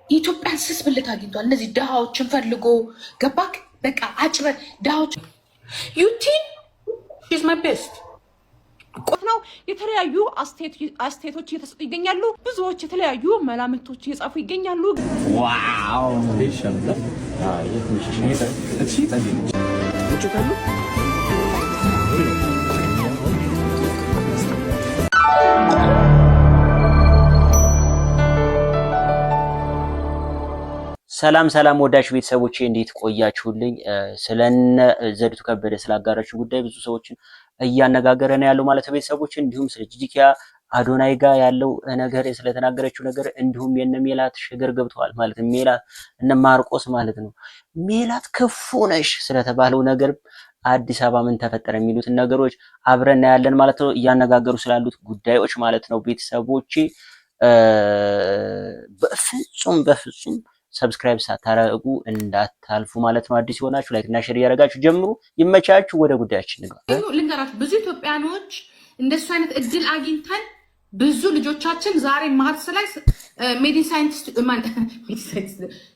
ኢትዮጵያን ስስ ብልት አግኝቷል። እነዚህ ድሃዎችን ፈልጎ ገባክ? በቃ አጭበ ድሃዎች ዩቲ ኢዝ ማይ ቤስት ቆት ነው። የተለያዩ አስቴቶች እየተሰጡ ይገኛሉ። ብዙዎች የተለያዩ መላምቶች እየጻፉ ይገኛሉ። ዋው ሰላም ሰላም ወዳጅ ቤተሰቦቼ እንዴት ቆያችሁልኝ? ስለነ ዘሪቱ ከበደ ስላጋራችሁ ጉዳይ ብዙ ሰዎችን እያነጋገረ ነው ያለው ማለት ቤተሰቦች፣ እንዲሁም ስለ ጂጂኪያ አዶናይ ጋር ያለው ነገር ስለተናገረችው ነገር እንዲሁም የነ ሜላት ሽግር ገብተዋል ማለት ነው። ሜላት እነ ማርቆስ ማለት ነው። ሜላት ክፉ ነሽ ስለተባለው ነገር አዲስ አበባ ምን ተፈጠረ የሚሉት ነገሮች አብረን ያለን ማለት ነው። እያነጋገሩ ስላሉት ጉዳዮች ማለት ነው ቤተሰቦቼ በፍጹም ሰብስክራይብ ሳታረጉ እንዳታልፉ ማለት ነው። አዲስ ሆናችሁ ላይክ እና ሼር ያደርጋችሁ ጀምሩ። ይመቻችሁ። ወደ ጉዳያችን እንግባ። ልንገራችሁ፣ ብዙ ኢትዮጵያኖች እንደሱ አይነት እድል አግኝተን ብዙ ልጆቻችን ዛሬ ማርስ ላይ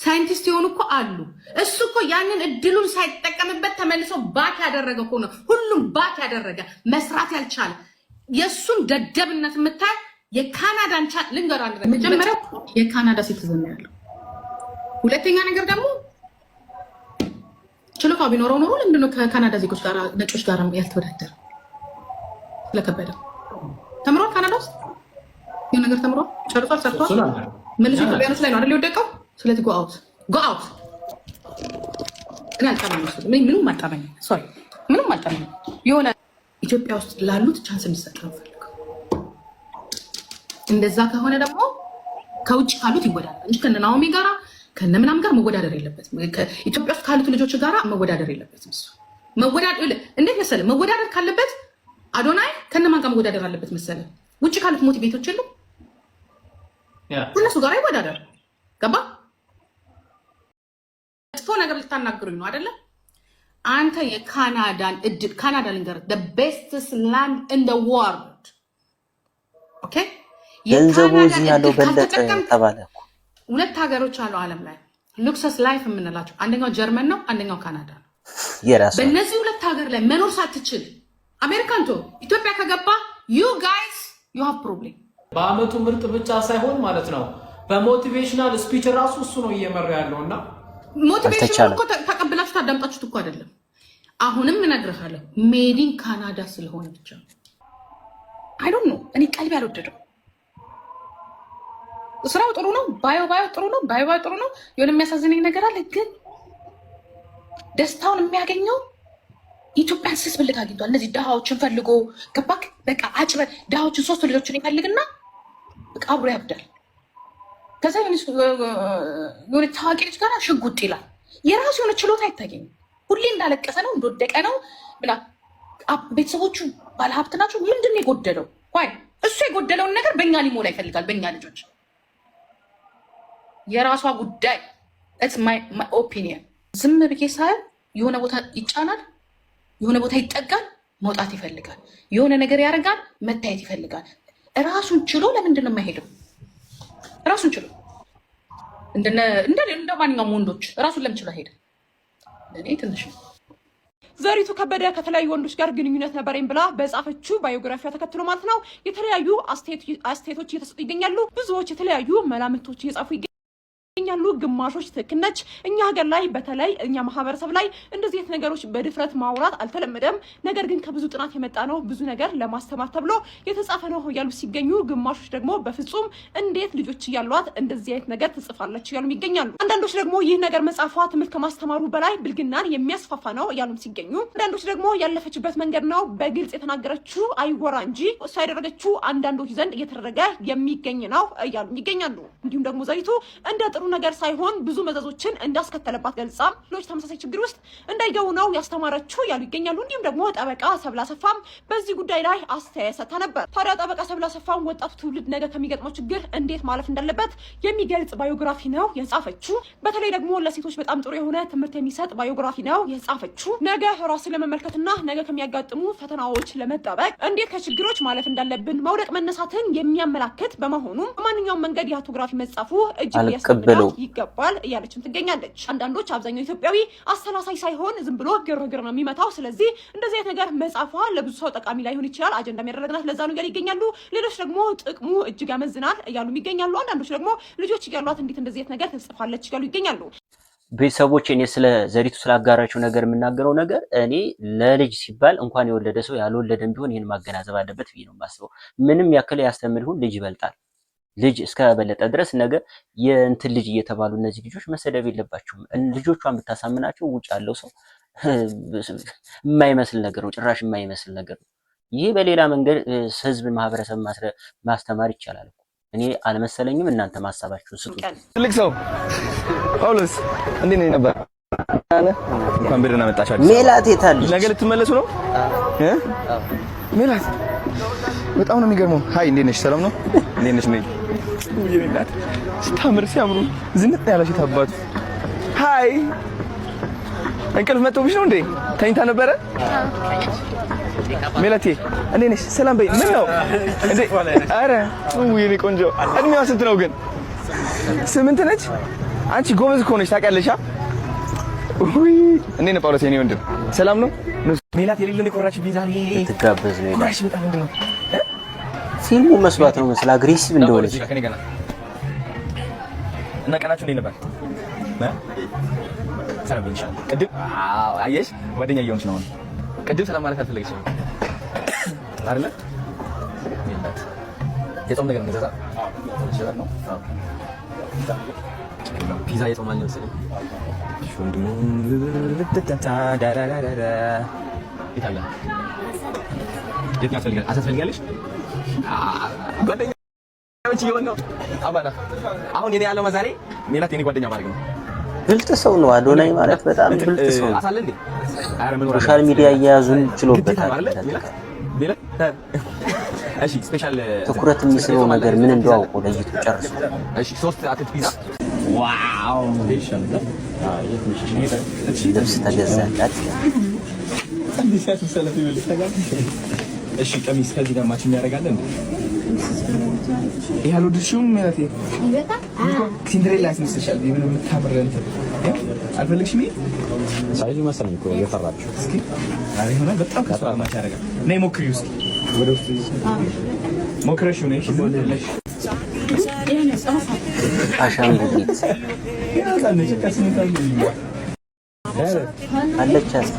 ሳይንቲስት የሆኑ እኮ አሉ። እሱ እኮ ያንን እድሉን ሳይጠቀምበት ተመልሶ ባክ ያደረገ እኮ ነው። ሁሉም ባክ ያደረገ መስራት ያልቻለ የእሱን ደደብነት የምታይ የካናዳን ልንገራ መጀመሪያው የካናዳ ሲቲዝን ነው ያለው። ሁለተኛ ነገር ደግሞ ችሎታ ቢኖረው ኖሮ ለምንድነው ከካናዳ ዜጎች ጋር ነጮች ጋር ያልተወዳደረ? ስለከበደ ተምሯል። ካናዳ ውስጥ ይሄን ነገር ተምሯል፣ ጨርሷል፣ ሰርቷል። መልሶ ኢትዮጵያኖች ላይ ነው አይደል የወደቀው? ስለዚህ ጎ አውት እኔ አልጠማኝም። ምንም አልጠማኝም። ሶሪ ምንም አልጠማኝም። የሆነ ኢትዮጵያ ውስጥ ላሉት ቻንስ እንዲሰጥ ነው ፈልገው። እንደዛ ከሆነ ደግሞ ከውጭ ካሉት ይወዳደር እንጂ ከነናኦሚ ጋራ ከነምናም ጋር መወዳደር የለበትም። ኢትዮጵያ ውስጥ ካሉት ልጆች ጋራ መወዳደር የለበትም። እሱ መወዳደር እንዴት መሰለ? መወዳደር ካለበት አዶናይ ከነማን ጋር መወዳደር አለበት መሰለ? ውጭ ካሉት ሞቲ ቤቶች የሉ እነሱ ጋር ይወዳደር። ገባ? ጥፎ ነገር ልታናግሩኝ ነው አይደለ? አንተ የካናዳን እድል ካናዳ ልንገር the bestest land in the world ኦኬ። ገንዘቡ እዚህ ያለው በለጠ ተባለ። ሁለት ሀገሮች አሉ ዓለም ላይ ሉክሰስ ላይፍ የምንላቸው፣ አንደኛው ጀርመን ነው፣ አንደኛው ካናዳ ነው። በእነዚህ ሁለት ሀገር ላይ መኖር ሳትችል አሜሪካን ቶ ኢትዮጵያ ከገባ you guys you have problem። በአመቱ ምርጥ ብቻ ሳይሆን ማለት ነው በሞቲቬሽናል ስፒች ራሱ እሱ ነው እየመራ ያለውና ሞቲቬሽን እኮ ተቀብላችሁ ታዳምጣችሁት እኮ አይደለም። አሁንም እነግርሃለሁ ሜዲን ካናዳ ስለሆነ ብቻ I don't know እኔ ቀልብ ያልወደደው ስራው ጥሩ ነው፣ ባዮ ጥሩ ነው፣ ባዮ ጥሩ ነው። የሆነ የሚያሳዝነኝ ነገር አለ፣ ግን ደስታውን የሚያገኘው ኢትዮጵያን ስስ ብልት አግኝቷል። እነዚህ ድሃዎችን ፈልጎ ገባክ? በቃ አጭበ ድሃዎችን 3 ልጆችን ይፈልግና በቃ አብሮ ያብዳል። ከዛ የሆነ ታዋቂ ልጅ ጋር ሽጉጥ ይላል። የራሱ የሆነ ችሎታ አይታገኝም። ሁሌ እንዳለቀሰ ነው፣ እንደወደቀ ነው ብላ ቤተሰቦቹ ባለሀብት ናቸው። ምንድን ነው የጎደለው? ዋይ እሱ የጎደለውን ነገር በእኛ ሊሞላ ይፈልጋል። በእኛ ልጆች የራሷ ጉዳይ ማይ ኦፒኒየን። ዝም ብዬ ሳይሆን የሆነ ቦታ ይጫናል፣ የሆነ ቦታ ይጠጋል፣ መውጣት ይፈልጋል፣ የሆነ ነገር ያደርጋል፣ መታየት ይፈልጋል። ራሱን ችሎ ለምንድን ነው የማይሄደው? ራሱን ችሎ እንደ ማንኛውም ወንዶች ራሱን ለምን ችሎ ሄደ? እኔ ትንሽ ነው። ዘሪቱ ከበደ ከተለያዩ ወንዶች ጋር ግንኙነት ነበረኝ ብላ በጻፈችው ባዮግራፊያ ተከትሎ ማለት ነው የተለያዩ አስቴቶች እየተሰጡ ይገኛሉ። ብዙዎች የተለያዩ መላምቶች እየጻፉ ይገኛሉ። ግማሾች ትክክል ነች። እኛ ሀገር ላይ በተለይ እኛ ማህበረሰብ ላይ እንደዚህ አይነት ነገሮች በድፍረት ማውራት አልተለመደም። ነገር ግን ከብዙ ጥናት የመጣ ነው፣ ብዙ ነገር ለማስተማር ተብሎ የተጻፈ ነው እያሉ ሲገኙ፣ ግማሾች ደግሞ በፍጹም እንዴት ልጆች እያሏት እንደዚህ አይነት ነገር ትጽፋለች እያሉ ይገኛሉ። አንዳንዶች ደግሞ ይህ ነገር መጻፏ ትምህርት ከማስተማሩ በላይ ብልግናን የሚያስፋፋ ነው እያሉም ሲገኙ፣ አንዳንዶች ደግሞ ያለፈችበት መንገድ ነው በግልጽ የተናገረችው አይወራ እንጂ እሷ ያደረገችው አንዳንዶች ዘንድ እየተደረገ የሚገኝ ነው እያሉ ይገኛሉ። እንዲሁም ደግሞ ዘሪቱ እንደ ጥሩ ነገር ሳይሆን ብዙ መዘዞችን እንዳስከተለባት ገልጻ ሌሎች ተመሳሳይ ችግር ውስጥ እንዳይገቡ ነው ያስተማረችው ያሉ ይገኛሉ። እንዲሁም ደግሞ ጠበቃ ሰብለ አሰፋም በዚህ ጉዳይ ላይ አስተያየት ሰጥታ ነበር። ታዲያ ጠበቃ ሰብለ አሰፋም ወጣቱ ትውልድ ነገ ከሚገጥመው ችግር እንዴት ማለፍ እንዳለበት የሚገልጽ ባዮግራፊ ነው የጻፈችው። በተለይ ደግሞ ለሴቶች በጣም ጥሩ የሆነ ትምህርት የሚሰጥ ባዮግራፊ ነው የጻፈችው። ነገ ራስን ለመመልከትና ነገ ከሚያጋጥሙ ፈተናዎች ለመጠበቅ እንዴት ከችግሮች ማለፍ እንዳለብን መውደቅ መነሳትን የሚያመላክት በመሆኑ በማንኛውም መንገድ የአውቶግራፊ መጻፉ እጅግ ያስፈልጋል አይበለው ይገባል እያለችም ትገኛለች። አንዳንዶች አብዛኛው ኢትዮጵያዊ አሰላሳይ ሳይሆን ዝም ብሎ ግርግር ነው የሚመታው። ስለዚህ እንደዚህ አይነት ነገር መጻፏ ለብዙ ሰው ጠቃሚ ላይሆን ይችላል። አጀንዳ የሚያደርግናት ለዛ ነው እያሉ ይገኛሉ። ሌሎች ደግሞ ጥቅሙ እጅግ ያመዝናል እያሉ ይገኛሉ። አንዳንዶች ደግሞ ልጆች እያሏት እንዴት እንደዚህ አይነት ነገር ትጽፋለች እያሉ ይገኛሉ። ቤተሰቦች እኔ ስለ ዘሪቱ ስላጋራቸው ነገር የምናገረው ነገር እኔ ለልጅ ሲባል እንኳን የወለደ ሰው ያልወለደም ቢሆን ይሄን ማገናዘብ አለበት ብዬ ነው የማስበው። ምንም ያክል ያስተምር ይሁን ልጅ ይበልጣል። ልጅ እስከበለጠ ድረስ ነገ የእንትን ልጅ እየተባሉ እነዚህ ልጆች መሰደብ የለባቸውም። ልጆቿን ብታሳምናቸው ውጭ ያለው ሰው የማይመስል ነገር ነው፣ ጭራሽ የማይመስል ነገር ነው። ይሄ በሌላ መንገድ ህዝብ ማህበረሰብ ማስተማር ይቻላል። እኔ አልመሰለኝም። እናንተ ማሳባችሁን ስጡ። ትልቅ ሰው ጳውሎስ እንዴት ነው ነበር? እንኳን በደህና መጣችሁ። ሜላት የታለች? ነገ ልትመለሱ ነው? ሜላት በጣም ነው የሚገርመው። ሃይ እንዴት ነሽ? ሰላም ነው? እንዴት ነሽ? ነኝ ሜላት ስታምር ሲያምሩ ዝንጥ ያለሽ ታባቱ። ሃይ እንቅልፍ መጥቶብሽ ነው እንዴ? ተኝታ ነበረ? ሜላቴ እንዴት ነሽ? ሰላም በይ። ምን ነው እንዴ? አረ የኔ ቆንጆ እድሜዋ ስንት ነው ግን? 8 ነች። አንቺ ጎበዝ እኮ ነሽ ታውቂያለሽ። እንዴት ነው ጳውሎስ የኔ ወንድም? ሰላም ነው? ሜላት የሌለን የቆራች ቢዛኔ ትጋበዝ ነው ቆራች በጣም ምንድን ነው ፊልሙ መስሏት ነው መስላ አግሬሲቭ እንደሆነች እና ቀናችሁ እንዴት ነበር? ሰላም ብለሻል ቅድም። አዎ አየሽ ጓደኛ እየሆንሽ ነው። ቅድም ሰላም ማለት አልፈለግሽም አይደለ? የጾም ነገር እንደዛ ነው። ፒዛ የጾም አለ መሰለኝ። ይታያል። የት ያስፈልጋል? አሳስፈልጋለሽ ጓደኛዎች እየሆን ነው። አባና አሁን የኔ ያለው ዛሬ ሜላት የኔ ጓደኛ ማለት ነው። ብልጥ ሰው ነው አዶናይ ማለት በጣም ብልጥ ሰው ነው። አሳለ እንዴ ሶሻል ሚዲያ እያያዙን ችሎበታል። እሺ ስፔሻል ትኩረት የሚስበው ነገር ምን እንደው አውቆ ለይቶ ጨርሶ። እሺ 3 አትክልት ፒዛ ዋው ልብስ ተገዛላት። እሺ ቀሚስ ከዚህ ጋር ማች የሚያደርጋለን ይሄ አልወደድሽውም? ማለት ሲንድሬላ ያስመስልሻል። ምን የምታምር እንትን አልፈልግሽም? ሳይዙ መሰለኝ እኮ የፈራችሁ። እስኪ አይ ሆነ በጣም ከስራ ማች ያደርጋል። ነይ ሞክሪው እስኪ ወደ ውስጥ ሞክረሽው ነይ። እሺ ዘለለሽ አሻንጉሊት ያዛነች ከስንታል አለቻት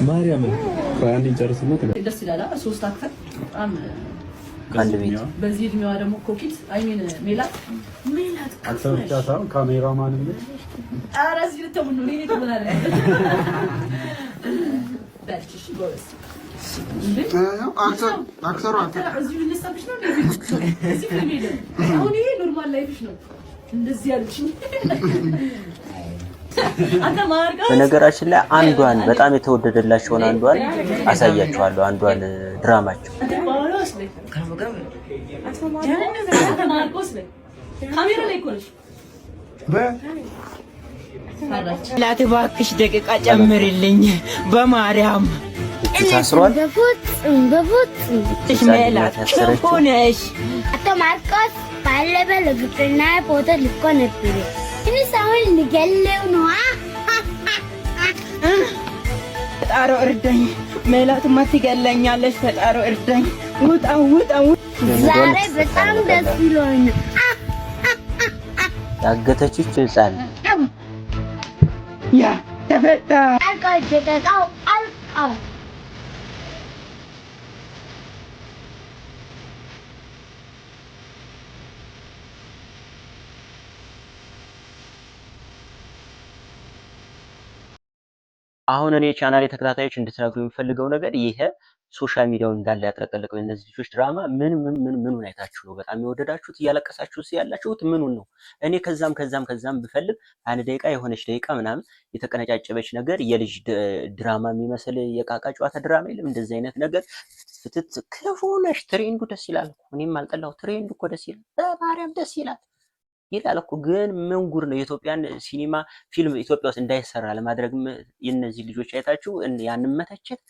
ማርያም ባንዲ ጨርስና ደስ ይላል። 3 አክተር አንድ ቤት በዚህ እድሜዋ ደግሞ ኮኪት አይሚን ሜላት አንተ ብቻ ሳይሆን ካሜራማንም ኧረ እዚህ ልተው ነው እኔ ተመናለ ባልሽ ጎበስ አክተሩ አንተ እዚህ ልንሰብሽ ነው እዚህ ፊልም የለም። አሁን ይሄ ኖርማል ላይፍሽ ነው። እንደዚህ ያልሽኝ በነገራችን ላይ አንዷን በጣም የተወደደላቸውን አንዷን አሳያችኋለሁ። አንዷን ድራማቸው ላት እባክሽ ደቂቃ ጨምርልኝ በማርያም። ታስሯል። በፉት ሜላት ክፉ ነሽ። አቶ ማርቆስ ባለፈው ለግብርና ፎቶ ልኮ ነበር። እኔ ሳይሆን ልገለው ነው። ፈጣሮ እርዳኝ። ሜላትማ ትገለኛለች። ፈጣሮ እርዳኝ። ውጣ ውጣ። ዛሬ በጣም ደስ ብሎኛል። ያገተችሽ ህፃን ያ ተፈታ ደቂቃው አልቃው አሁን እኔ ቻናሌ ተከታታዮች እንድትነግሩ የሚፈልገው ነገር ይሄ ሶሻል ሚዲያውን እንዳለ ያጥለቀለቀው እነዚህ ልጆች ድራማ ምኑን አይታችሁ ነው በጣም የወደዳችሁት? እያለቀሳችሁት ያላችሁት ምኑን ነው? እኔ ከዛም ብፈልግ አንድ ደቂቃ የሆነች ደቂቃ ምናምን የተቀነጫጨበች ነገር የልጅ ድራማ የሚመስል የቃቃ ጨዋታ ድራማ የለም። እንደዚህ አይነት ነገር ፍትት ክፉ ነሽ። ትሬንዱ ደስ ይላል እኮ እኔም አልጠላሁ። ትሬንዱ እኮ ደስ ይላል። በማርያም ደስ ይላል እኮ። ግን ምን ጉር ነው? የኢትዮጵያን ሲኒማ ፊልም ኢትዮጵያ ውስጥ እንዳይሰራ ለማድረግ የነዚህ ልጆች አይታችሁ ያንን መተቸት።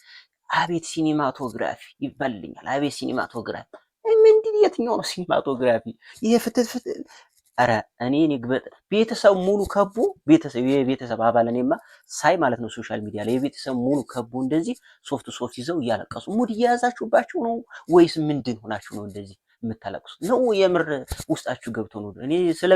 አቤት ሲኒማቶግራፊ ይባልልኛል። አቤት ሲኒማቶግራፊ ምንድን የትኛው ነው ሲኒማቶግራፊ? ይሄ ፍትህ ኧረ እኔ ግበጥ ቤተሰብ ሙሉ ከቦ የቤተሰብ አባል እኔማ ሳይ ማለት ነው ሶሻል ሚዲያ ላይ የቤተሰብ ሙሉ ከቦ እንደዚህ ሶፍት ይዘው እያለቀሱ ሙድ እየያዛችሁባቸው ነው ወይስ ምንድን ሆናችሁ ነው እንደዚህ የምታለቅሱት? ነው የምር ውስጣችሁ ገብቶ ነው? እኔ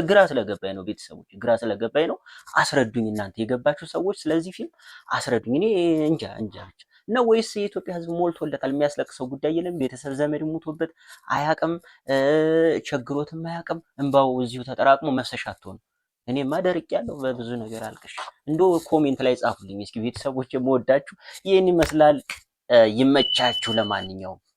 ግራ ስለገባኝ ነው ቤተሰቦች፣ ግራ ስለገባኝ ነው። አስረዱኝ እናንተ የገባችሁ ሰዎች ስለዚህ ፊልም አስረዱኝ። እኔ እንጃ ብቻ ነው ወይስ የኢትዮጵያ ሕዝብ ሞልቶለታል? የሚያስለቅሰው ጉዳይ የለም? ቤተሰብ ዘመድ ሙቶበት አያቅም፣ ቸግሮትም አያቅም። እንባው እዚሁ ተጠራቅሞ መፍሰሻ አትሆን። እኔማ ደርቄያለሁ በብዙ ነገር አልቅሽ። እንደው ኮሜንት ላይ ጻፉልኝ እስኪ ቤተሰቦች፣ የምወዳችሁ ይህን ይመስላል። ይመቻችሁ። ለማንኛውም